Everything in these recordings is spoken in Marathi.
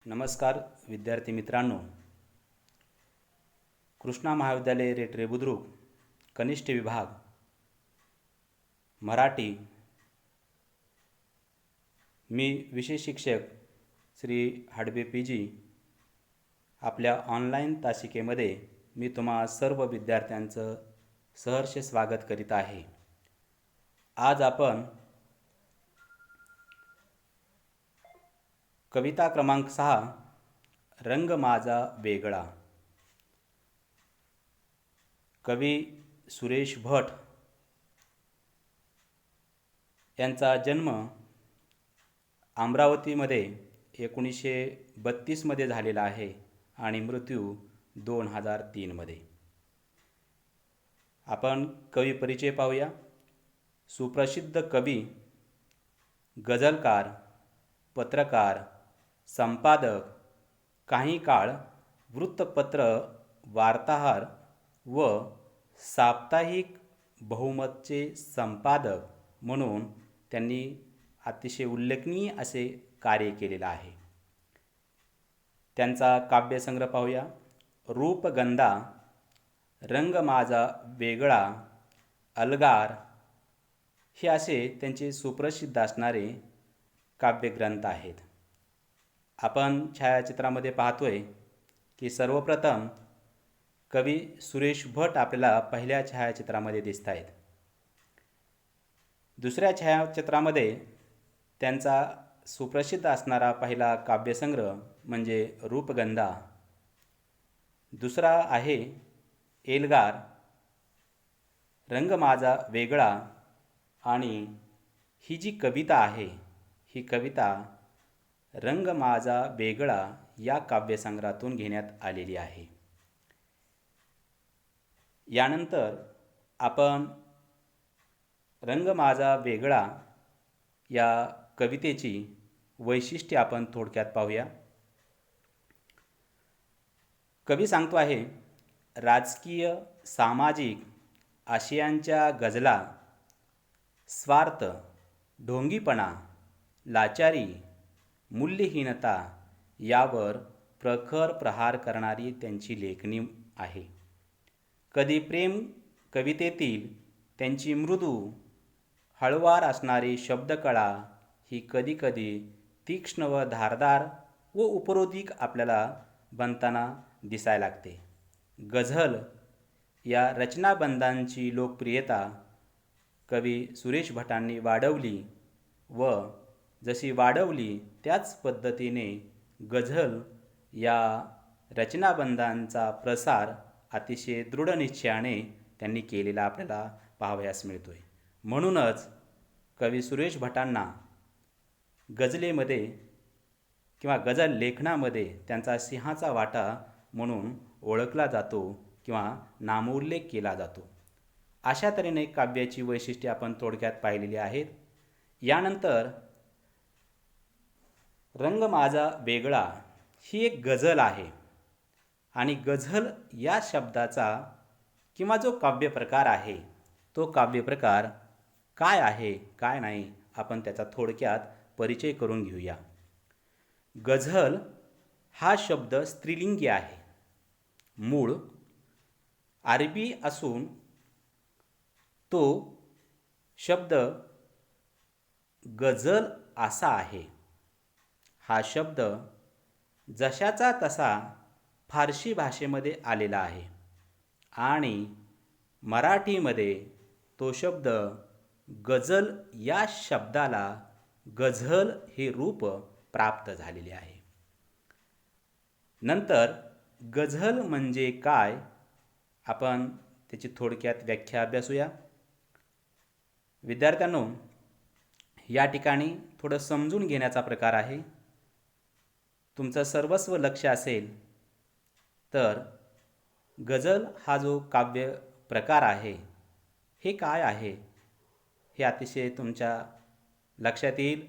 नमस्कार विद्यार्थी मित्रांनो, कृष्णा महाविद्यालय रेठरे बुद्रुक कनिष्ठ विभाग मराठी। मी विषय शिक्षक श्री हडबे पी.जी. आपल्या ऑनलाईन तासिकेमध्ये मी तुम्हा सर्व विद्यार्थ्यांचं सहर्ष स्वागत करीत आहे। आज आपण कविता क्रमांक 6 रंग माझा वेगळा, कवी सुरेश भट यांचा जन्म अमरावतीमध्ये 1932 मध्ये झालेला आहे आणि मृत्यू 2003 मध्ये। आपण कवी परिचय पाहूया। सुप्रसिद्ध कवी, गझलकार, पत्रकार, संपादक, काही काळ वृत्तपत्र वार्ताहर व साप्ताहिक बहुमतचे संपादक म्हणून त्यांनी अतिशय उल्लेखनीय असे कार्य केलेले आहे। त्यांचा काव्यसंग्रह पाहूया। रूपगंधा, रंग माझा वेगळा, अलगार हे असे त्यांचे सुप्रसिद्ध असणारे काव्यग्रंथ आहेत। आपण छायाचित्रामध्ये पाहतोय की सर्वप्रथम कवी सुरेश भट आपल्याला पहिल्या छायाचित्रामध्ये दिसत आहेत। दुसऱ्या छायाचित्रामध्ये त्यांचा सुप्रसिद्ध असणारा पहिला काव्यसंग्रह म्हणजे रूपगंधा, दुसरा आहे एल्गार, रंग माझा वेगळा आणि ही जी कविता आहे ही कविता रंग माझा वेगळा या काव्यसंग्रहातून घेण्यात आलेली आहे। यानंतर आपण रंग माझा वेगळा या कवितेची वैशिष्ट्ये आपण थोडक्यात पाहूया। कवी सांगतो आहे, राजकीय सामाजिक आशयांच्या गजला, स्वार्थ, ढोंगीपणा, लाचारी, मूल्यहीनता यावर प्रखर प्रहार करणारी त्यांची लेखणी आहे। कधी प्रेम कवितेतील त्यांची मृदू हळवार असणारी शब्दकळा ही कधीकधी तीक्ष्ण व धारदार व उपरोधिक आपल्याला बनताना दिसायला लागते। गझल या रचनाबंधांची लोकप्रियता कवी सुरेश भटांनी वाढवली व जशी वाढवली त्याच पद्धतीने गझल या रचनाबंधांचा प्रसार अतिशय दृढ निश्चयाने त्यांनी केलेला आपल्याला पाहावयास मिळतोय। म्हणूनच कवी सुरेश भटांना गझलेमध्ये किंवा गझल लेखनामध्ये त्यांचा सिंहाचा वाटा म्हणून ओळखला जातो किंवा नामोल्लेख केला जातो। अशा तऱ्हेने काव्याची वैशिष्ट्ये आपण थोडक्यात पाहिलेली आहेत। यानंतर रंग माझा वेगळा ही एक गझल आहे आणि गझल या शब्दाचा किंवा जो काव्यप्रकार आहे तो काव्यप्रकार काय आहे काय नाही आपण त्याचा थोडक्यात परिचय करून घेऊया। गझल हा शब्द स्त्रीलिंगी आहे, मूळ अरबी असून तो शब्द गझल असा आहे। हा शब्द जशाचा तसा फारसी भाषेमध्ये आलेला आहे आणि मराठीमध्ये तो शब्द गझल या शब्दाला गझल हे रूप प्राप्त झालेले आहे। नंतर गझल म्हणजे काय आपण त्याची थोडक्यात व्याख्या अभ्यासूया। विद्यार्थ्यांनो, या ठिकाणी थोडं समजून घेण्याचा प्रकार आहे। तुमचं सर्वस्व लक्ष असेल तर गझल हा जो काव्य प्रकार आहे हे काय आहे हे अतिशय तुमच्या लक्षात येईल,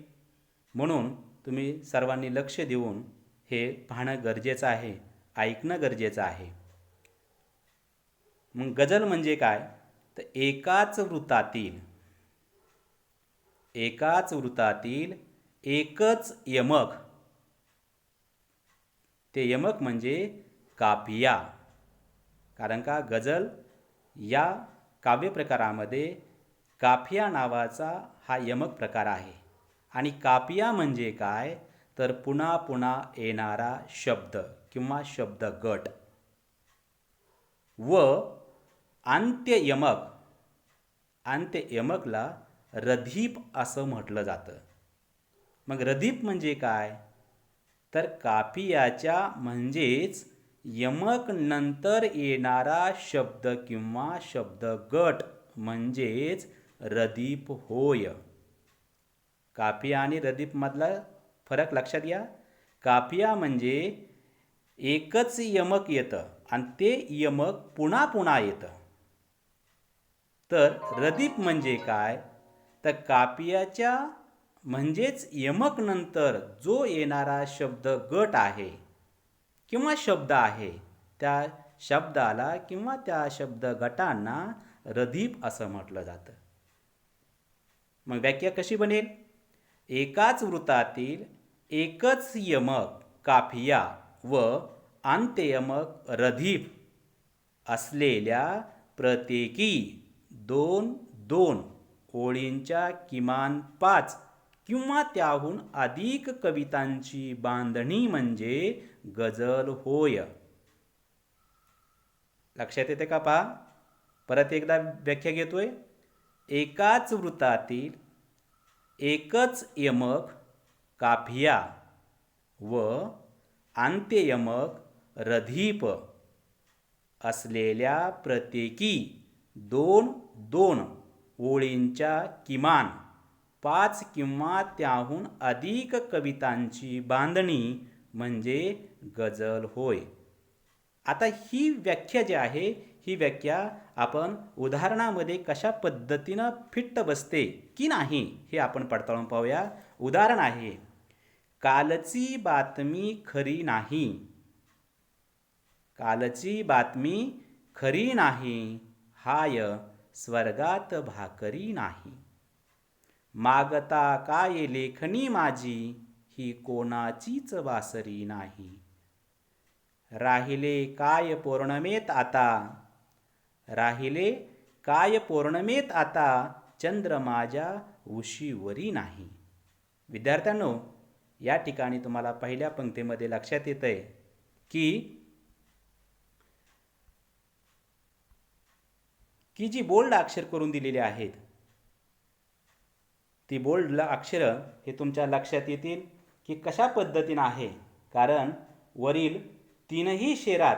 म्हणून तुम्ही सर्वांनी लक्ष देऊन हे पाहणं गरजेचं आहे, ऐकणं गरजेचं आहे। मग गझल म्हणजे काय तर एकाच वृत्तातील एकच यमक ते यमक म्हणजे काफिया. कारण का गझल या काव्यप्रकारामध्ये काफिया नावाचा हा यमक प्रकार आहे. आणि काफिया म्हणजे काय, तर पुन्हा पुन्हा येणारा शब्द किंवा शब्दगट. व अंत्ययमक, अंत्ययमकला रदीफ असं म्हटलं जातं. मग रदीफ म्हणजे काय, तर काफियाच्या म्हणजेच यमक नंतर येणारा शब्द किंवा शब्दगट म्हणजेच रदीफ होय. काफिया आणि रदीफमधला फरक लक्षात घ्या. काफिया म्हणजे एकच यमक येतं आणि ते यमक पुन्हा पुन्हा येतं. तर रदीफ म्हणजे काय, तर काफियाच्या म्हणजेच यमक नंतर जो येणारा शब्द गट आहे किंवा शब्द आहे, त्या शब्दाला किंवा त्या शब्द गटांना रदीफ असं म्हटलं जातं. मग व्याख्या कशी बनेल, एकाच वृत्तातील एकच यमक काफिया व अंत्ययमक रदीफ असलेल्या प्रत्येकी 2-2 ओळींच्या किमान 5 किंवा त्याहून अधिक कवितांची बांधणी म्हणजे गझल होय. लक्षात येते का पहा. परत एकदा व्याख्या घेतोय. एकाच वृत्तातील एकच यमक काफिया व अंत्ययमक रदीफ असलेल्या प्रत्येकी 2-2 ओळींच्या किमान 5 किंवा त्याहून अधिक कवितांची बांधणी म्हणजे गझल होय. आता ही व्याख्या जी आहे, ही व्याख्या आपण उदाहरणामध्ये कशा पद्धतीनं फिट्ट बसते की नाही हे आपण पडताळून पाहूया. उदाहरण आहे, कालची बातमी खरी नाही. कालची बातमी खरी नाही, हाय स्वर्गात भाकरी नाही. मागता काय लेखणी माझी, ही कोणाचीच वासरी नाही. राहिले काय पौर्णमेत आता, राहिले काय पौर्णमेत आता, चंद्र माझ्या उशीवरी नाही. विद्यार्थ्यांनो, या ठिकाणी तुम्हाला पहिल्या पंक्तीमध्ये लक्षात येतंय की जी बोल्ड अक्षर करून दिलेली आहेत, ती बोल्ड अक्षरं हे तुमच्या लक्षात येतील की कशा पद्धतीनं आहे. कारण वरील तीनही शेरात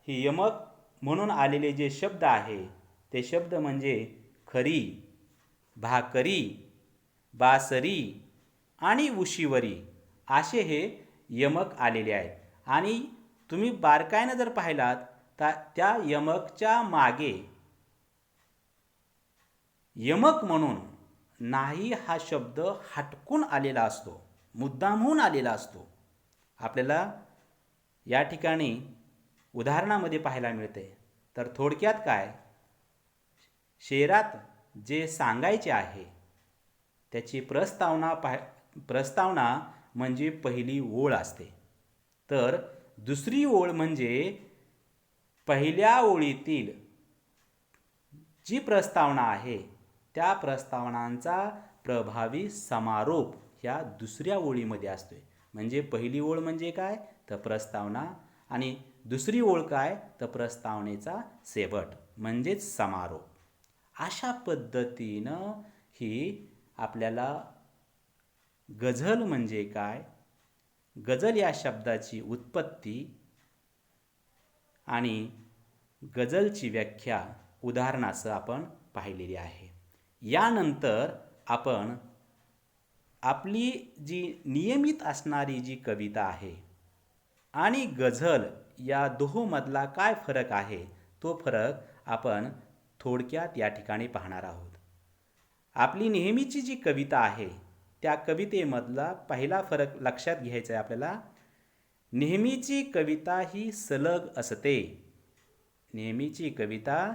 ही यमक म्हणून आलेले जे शब्द आहे, ते शब्द म्हणजे खरी, भाकरी, बासरी आणि उशीवरी असे हे यमक आलेले आहेत. आणि तुम्ही बारकाईनं जर पाहिलात तर त्या यमकच्या मागे यमक म्हणून नाही हा शब्द हटकून आलेला असतो, मुद्दामहून आलेला असतो. आपल्याला या ठिकाणी उदाहरणामध्ये पाहायला मिळते. तर थोडक्यात काय, शेरात जे सांगायचे आहे त्याची प्रस्तावना म्हणजे पहिली ओळ असते. तर दुसरी ओळ म्हणजे पहिल्या ओळीतील जी प्रस्तावना आहे त्या प्रस्तावनांचा प्रभावी समारोप ह्या दुसऱ्या ओळीमध्ये असतोय. म्हणजे पहिली ओळ म्हणजे काय, तर प्रस्तावना, आणि दुसरी ओळ काय, तर प्रस्तावनेचा शेवट म्हणजेच समारोप. अशा पद्धतीनं ही आपल्याला गझल म्हणजे काय, गझल या शब्दाची उत्पत्ती आणि गझलची व्याख्या उदाहरणासह आपण पाहिलेली आहे. यानंतर आपण आपली जी नियमित असणारी जी कविता आहे आणि गझल या दोहोंमधला काय फरक आहे, तो फरक आपण थोडक्यात या ठिकाणी पाहणार आहोत. आपली नेहमीची जी कविता आहे त्या कवितेमधला पहिला फरक लक्षात घ्यायचा आहे आपल्याला. नेहमीची कविता ही सलग असते. नेहमीची कविता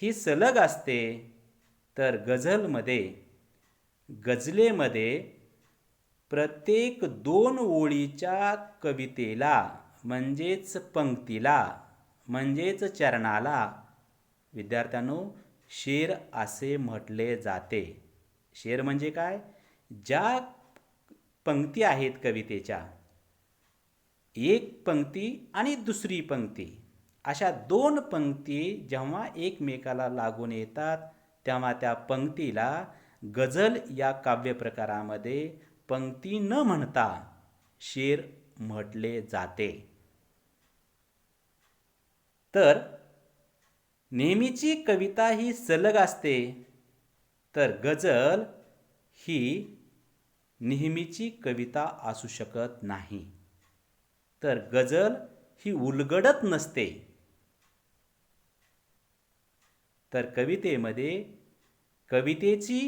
ही सलग असते. तर गझलेमध्ये प्रत्येक 2 ओळीच्या कवितेला म्हणजेच पंक्तीला म्हणजेच चरणाला विद्यार्थ्यांनो शेर असे म्हटले जाते. शेर म्हणजे काय? ज्या पंक्ती आहेत कवितेच्या, एक पंक्ती आणि दुसरी पंक्ती, अशा दोन पंक्ती जेव्हा एकमेकाला लागून येतात तेव्हा त्या पंक्तीला गझल या काव्यप्रकारामध्ये पंक्ती न म्हणता शेर म्हटले जाते. तर नेहमीची कविता ही सलग असते, तर गझल ही नेहमीची कविता असू शकत नाही. तर गझल ही उलगडत नसते. तर कवितेमध्ये कवितेची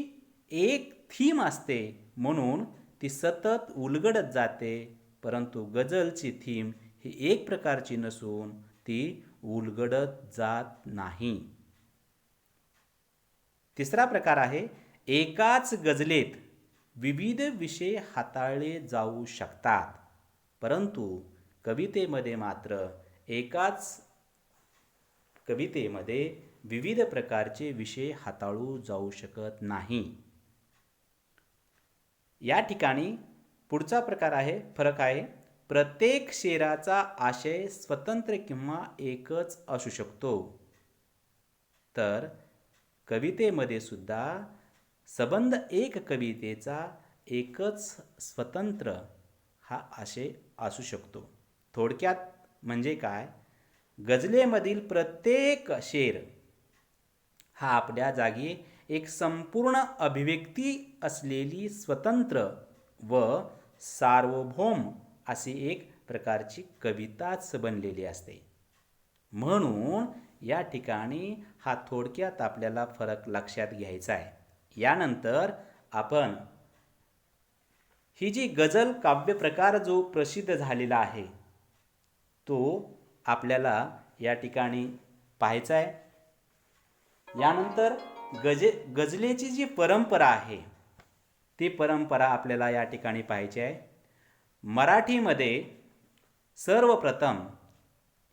एक थीम असते म्हणून ती सतत उलगडत जाते, परंतु गझलची थीम ही एक प्रकारची नसून ती उलगडत जात नाही. तिसरा प्रकार आहे एकाच गझलेत विविध विषय हाताळले जाऊ शकतात, परंतु कवितेमध्ये मात्र एकाच कवितेमध्ये विविध प्रकारचे विषय हाताळू जाऊ शकत नाही. या ठिकाणी पुढचा प्रकार आहे, फरक आहे, प्रत्येक शेराचा आशय स्वतंत्र किंवा एकच असू शकतो. तर कवितेमध्ये सुद्धा संबंध एक कवितेचा एकच स्वतंत्र हा आशय असू शकतो. थोडक्यात म्हणजे काय? गझलेमधील प्रत्येक शेर हा आपल्या जागी एक संपूर्ण अभिव्यक्ती असलेली स्वतंत्र व सार्वभौम अशी एक प्रकारची कविताच बनलेली असते. म्हणून या ठिकाणी हा थोडक्यात आपल्याला फरक लक्षात घ्यायचा आहे. यानंतर आपण ही जी गझल काव्य प्रकार जो प्रसिद्ध झालेला आहे तो आपल्याला या ठिकाणी पाहायचा आहे. यानंतर गझलेची जी परंपरा आहे ती परंपरा आपल्याला या ठिकाणी पाहायची आहे. मराठीमध्ये सर्वप्रथम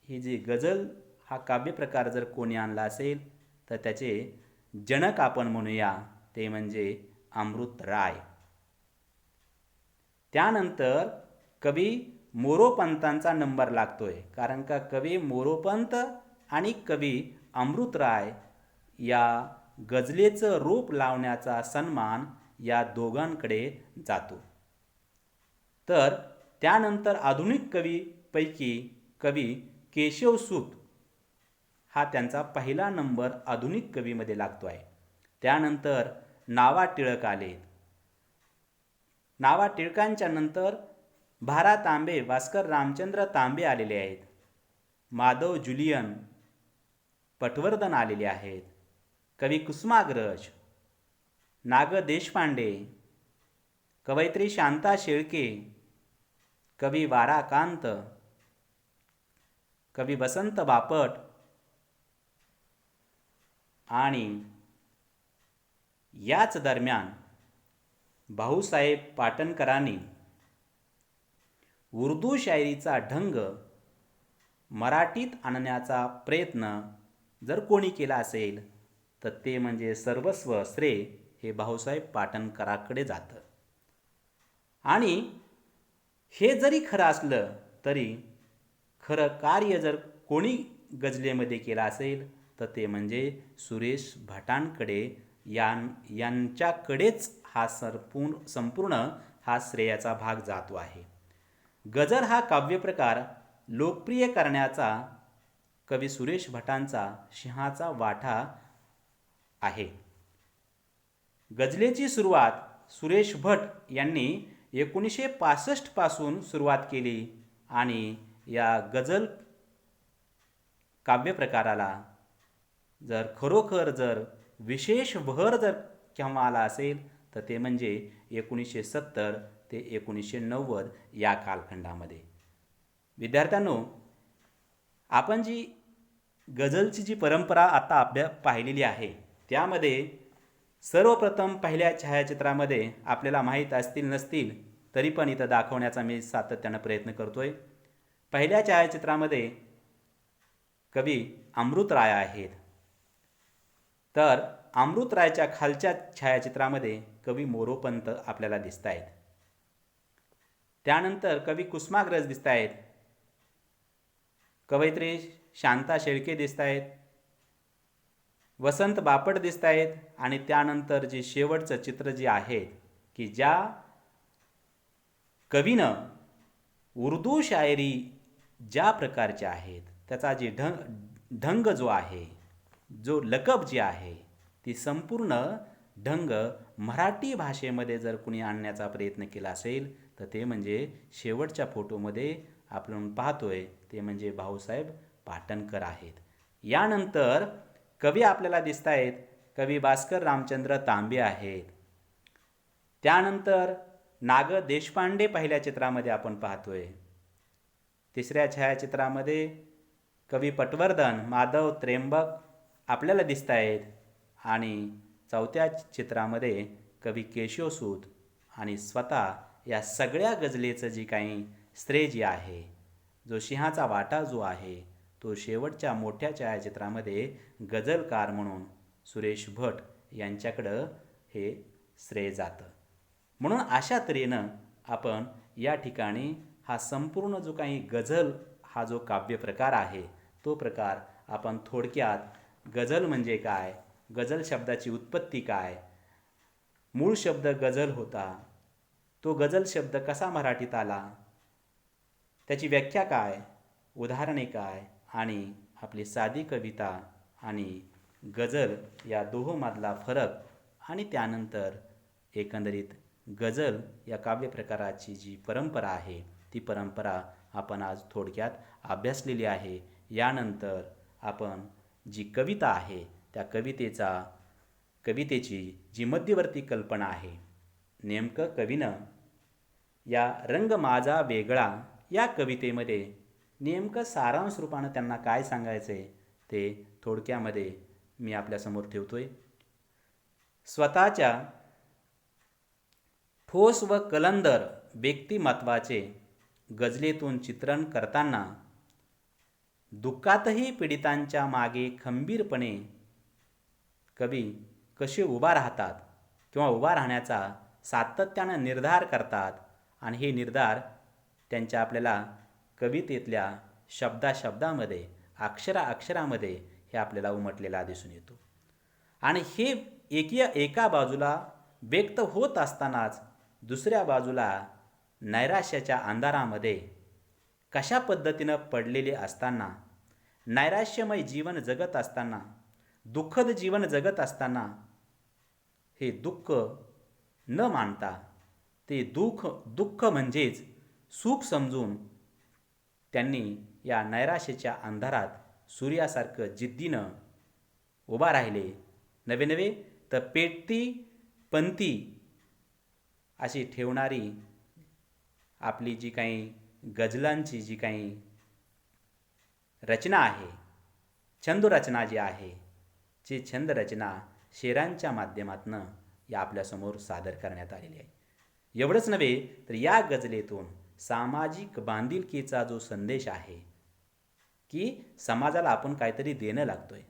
ही जी गझल हा काव्यप्रकार जर कोणी आणला असेल तर त्याचे जनक आपण म्हणूया, ते म्हणजे अमृतराय. त्यानंतर कवी मोरोपंतांचा नंबर लागतोय, कारण का कवी मोरोपंत आणि कवी अमृतराय या गझलेचं रूप लावण्याचा सन्मान या दोघांकडे जातो. तर त्यानंतर आधुनिक कवीपैकी कवी केशवसूत हा त्यांचा पहिला नंबर आधुनिक कवीमध्ये लागतो आहे. त्यानंतर नावा टिळक आले. नावा टिळकांच्या नंतर भा. रा. तांबे, भास्कर रामचंद्र तांबे आलेले आहेत. माधव जुलियन पटवर्धन आलेले आहेत. कवी कुसुमाग्रज, ना. ग. देशपांडे, कवयित्री शांता शेळके, कवी वा. रा. कांत, कवी वसंत बापट आणि याच दरम्यान भाऊसाहेब पाटणकरांनी उर्दू शायरीचा ढंग मराठीत आणण्याचा प्रयत्न जर कोणी केला असेल तर ते म्हणजे सर्वस्व श्रेय हे भाऊसाहेब पाटणकरांकडे जातं. आणि हे जरी खरं असलं तरी खरं कार्य जर कोणी गझलेमध्ये केलं असेल तर ते म्हणजे सुरेश भटांकडे, यांच्याकडेच हा संपूर्ण हा श्रेयाचा भाग जातो आहे. गझल हा काव्यप्रकार लोकप्रिय करण्याचा कवी सुरेश भटांचा सिंहाचा वाटा आहे. गझलेची सुरुवात सुरेश भट यांनी 1965 पासून सुरुवात केली आणि या गझल काव्यप्रकाराला जर खरोखर जर विशेष भर जर केव्हा आला असेल तर ते म्हणजे 1970 ते 1990 या कालखंडामध्ये. विद्यार्थ्यांनो, आपण जी गझलची जी परंपरा आता पाहिलेली आहे त्यामध्ये सर्वप्रथम पहिल्या छायाचित्रामध्ये आपल्याला माहीत असतील नसतील तरी पण इथं दाखवण्याचा मी सातत्यानं प्रयत्न करतोय. पहिल्या छायाचित्रामध्ये कवी अमृतराय आहेत, तर अमृतरायच्या खालच्या छायाचित्रामध्ये कवी मोरोपंत आपल्याला दिसत आहेत. त्यानंतर कवी कुसुमाग्रज दिसत आहेत, कवयित्री शांता शेळके दिसत आहेत, वसंत बापट दिसत आहेत, आणि त्यानंतर जे शेवटचं चित्र जे आहे की ज्या कवीनं उर्दू शायरी ज्या प्रकारच्या आहेत त्याचा जे ढंग जो आहे, जो लकब जी आहे, ती संपूर्ण ढंग मराठी भाषेमध्ये जर कुणी आणण्याचा प्रयत्न केला असेल तर ते म्हणजे शेवटच्या फोटोमध्ये आपण पाहतोय ते म्हणजे भाऊसाहेब पाटणकर आहेत. यानंतर कवी आपल्याला दिसत आहेत, कवी भास्कर रामचंद्र तांबे आहेत. त्यानंतर नाग देशपांडे पहिल्या चित्रामध्ये आपण पाहतोय. तिसऱ्या छायाचित्रामध्ये कवी पटवर्धन, माधव त्र्यंबक आपल्याला दिसत आहेत, आणि चौथ्या चित्रामध्ये कवी केशवसूत आणि स्वतः या सगळ्या गझलेचं जी काही श्रेय जी आहे, जो सिंहाचा वाटा जो आहे, तो शेवटच्या मोठ्या छायाचित्रामध्ये गझलकार म्हणून सुरेश भट यांच्याकडं हे श्रेय जातं. म्हणून अशा तऱ्हेनं आपण या ठिकाणी हा संपूर्ण जो काही गझल हा जो काव्य प्रकार आहे तो प्रकार आपण थोडक्यात गझल म्हणजे काय, गझल शब्दाची उत्पत्ती काय, मूळ शब्द गझल होता, तो गझल शब्द कसा मराठीत आला, त्याची व्याख्या काय, उदाहरणे काय, आणि आपली साधी कविता आणि गझल या दोहोंमधला फरक, आणि त्यानंतर एकंदरीत गझल या काव्य प्रकाराची जी परंपरा आहे ती परंपरा आपण आज थोडक्यात अभ्यासलेली आहे. यानंतर आपण जी कविता आहे त्या कवितेची जी मध्यवर्ती कल्पना आहे, नेमकं कवीनं या रंग माझा वेगळा या कवितेमध्ये नेमकं सारांश रूपानं त्यांना काय सांगायचं आहे ते थोडक्यामध्ये मी आपल्यासमोर ठेवतोय. स्वतःच्या ठोस व कलंदर व्यक्तिमत्वाचे गझलेतून चित्रण करताना दुःखातही पीडितांच्या मागे खंबीरपणे कवी कसे उभा राहतात किंवा उभा राहण्याचा सातत्यानं निर्धार करतात, आणि हे निर्धार त्यांच्या आपल्याला कवितेतल्या शब्दामध्ये अक्षरामध्ये हे आपल्याला उमटलेला दिसून येतो. आणि हे एका बाजूला व्यक्त होत असतानाच दुसऱ्या बाजूला नैराश्याच्या अंधारामध्ये कशा पद्धतीनं पडलेले असताना, नैराश्यमय जीवन जगत असताना, दुःखद जीवन जगत असताना हे दुःख न मानता ते दुःख म्हणजेच सुख समजून त्यांनी या नैराश्याच्या अंधारात सूर्यासारखं जिद्दीनं उभा राहिले. नवे तर पेटती पंथी अशी ठेवणारी आपली जी काही गझलांची जी काही रचना आहे, छंदरचना जी आहे, जी छंदरचना शेरांच्या माध्यमातून या आपल्यासमोर सादर करण्यात आलेली आहे. एवढंच नव्हे तर या गझलेतून सामाजिक बांधिलकीचा जो संदेश आहे की समाजाला आपण काहीतरी देणं लागतोय,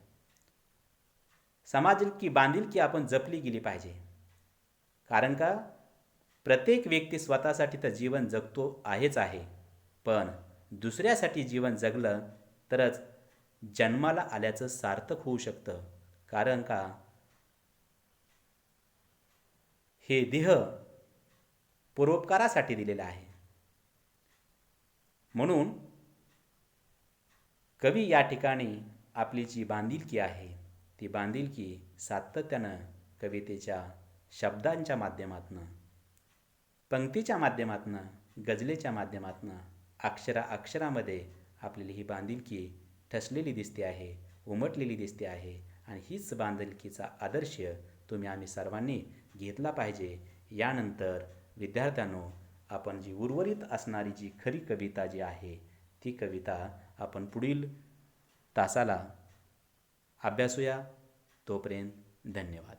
समाजाची बांधिलकी आपण जपली गेली पाहिजे. कारण का प्रत्येक व्यक्ती स्वतःसाठी तर जीवन जगतो आहेच आहे, पण दुसऱ्यासाठी जीवन जगलं तरच जन्माला आल्याचं सार्थक होऊ शकतं. कारण का हे देह परोपकारासाठी दिलेलं आहे. म्हणून कवी या ठिकाणी आपली जी बांधिलकी आहे ती बांधिलकी सातत्यानं कवितेच्या शब्दांच्या माध्यमातून, पंक्तीच्या माध्यमातून, गझलेच्या माध्यमातून अक्षरामध्ये आपल्याला ही बांधिलकी ठसलेली दिसते आहे, उमटलेली दिसते आहे. आणि हीच बांधिलकीचा आदर्श आम्ही सर्वांनी घेतला पाहिजे. यानंतर विद्यार्थ्यांनो, आपण जी उर्वरित असणारी जी खरी कविता जी आहे ती कविता आपण पुढील तासाला अभ्यासूया. तोपर्यंत धन्यवाद.